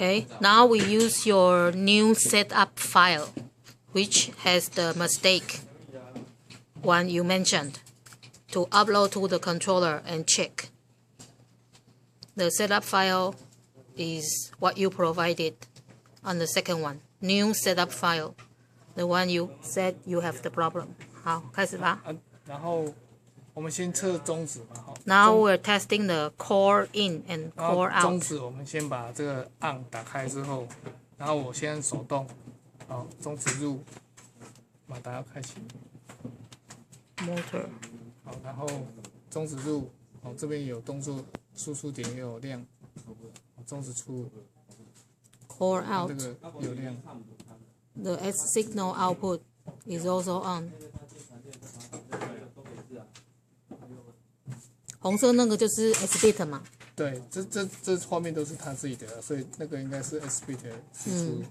Okay, now we use your new setup file, which has the mistake one you mentioned, to upload to the controller and check. The setup file is what you provided on the second one, new setup file, the one you said you have the problem. 好，开始吧。然后我们先测中指嘛， Now we're testing the core in and core out. 中指我们先把这个 on 打开之后，然后我先手动，好，中指入，马达要开启 Motor. 好，然后中指入，好，这边有动作，输出点也有亮，中指出 Core out. 这个有亮。The S signal output is also on. 红色那个就是 S bit 嘛？对，这画面都是他自己的，所以那个应该是 S bit 输出。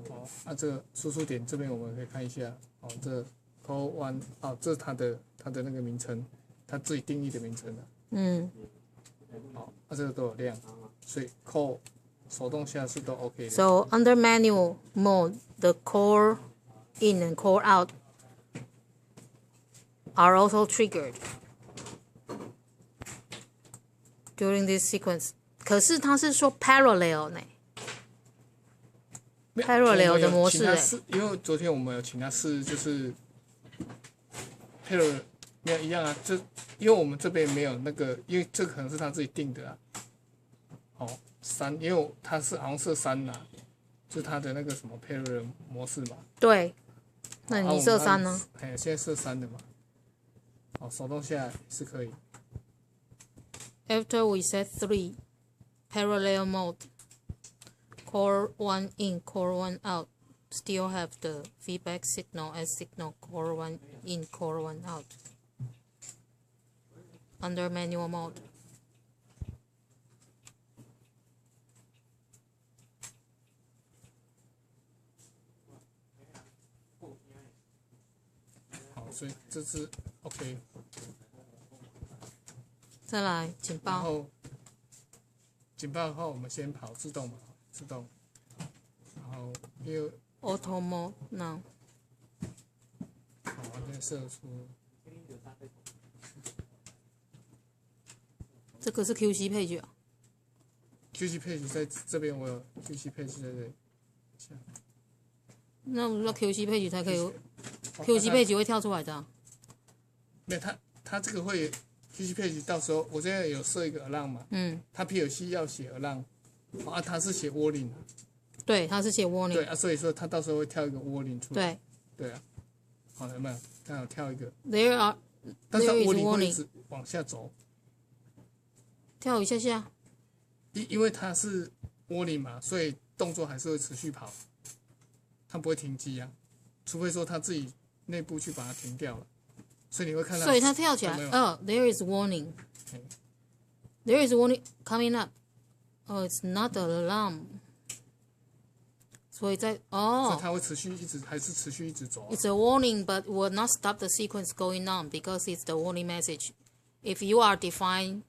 好，那这个输出点这边我们可以看一下，哦，这 Call One， 哦，这是它的那个名称，它自己定义的名称的。好，那这个都有亮，所以 Call 手动下是都 OK 的。So under manual mode, the core in and core out are also triggered during this sequence. 可是它是说 parallel 呢 ？parallel 的模式因为昨天我们有请他试，就是 parallel 没有一样啊，这因为我们这边没有那个，因为这可能是他自己定的啊。哦，3，因为它是好像设3啦，就是它的那个什么 parallel 模式嘛。对，那你设3呢？哎，现在设3的嘛。好，手动下来是可以。After we set 3, parallel mode, core 1 in, core 1 out, still have the feedback signal as signal core 1 in, core 1 out. Under manual mode. 好，所以这是 OK。再来警报。然后警报后，我们先跑自动嘛，自动。然后因为 Auto mode now. 好，完全射出。这个是 QC page 啊。QC page 在这边，我有 QC page 在这里。那我要 QC page 才可以，QC page 会跳出来的啊。没有，它这个会 QC page 到时候我现在有设一个 alarm 嘛，它 PLC 要写 alarm， 啊，它是写 warning， 对，它是写 warning， 对啊，所以说它到时候会跳一个 warning 出来，对啊，好，有没有？它有跳一个 ，there are， 但是 warning 会 warning 一直往下走，跳一下下，因为它是 warning 嘛，所以动作还是会持续跑，它不会停机啊，除非说它自己内部去把它停掉了。所以你会看到，所以它跳起来，there is warning， there is warning coming up， it's not an alarm， 所以所以它会持续一直还是持续一直走。It's a warning, but will not stop the sequence going on because it's the warning message. If you have defined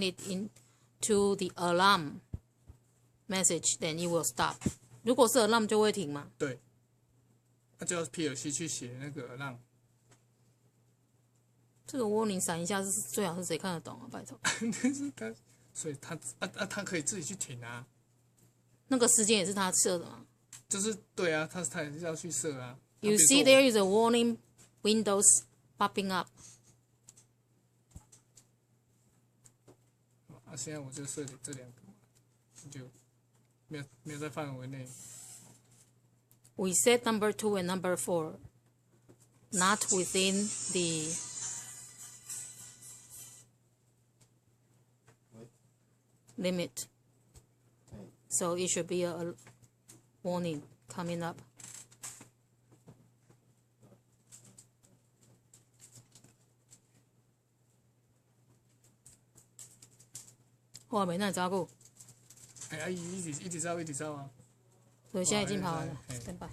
it into the alarm message, then it will stop. 如果是 alarm 就会停嘛？对，那就要 PLC 去写那个 alarm。这个 warning 闪一下是最好是谁看得懂啊？拜托。所以他可以自己去停啊。那个时间也是他设的嘛？就是对啊，他也是要去设啊。You see, there is a warning windows popping up. 啊，现在我就设定这2个，就没有在范围内。We set number 2 and number 4, not within the limit. So it should be a warning coming up. 哇，没那照顾。哎，阿姨一直照啊。所以现在已经跑完了，拜拜。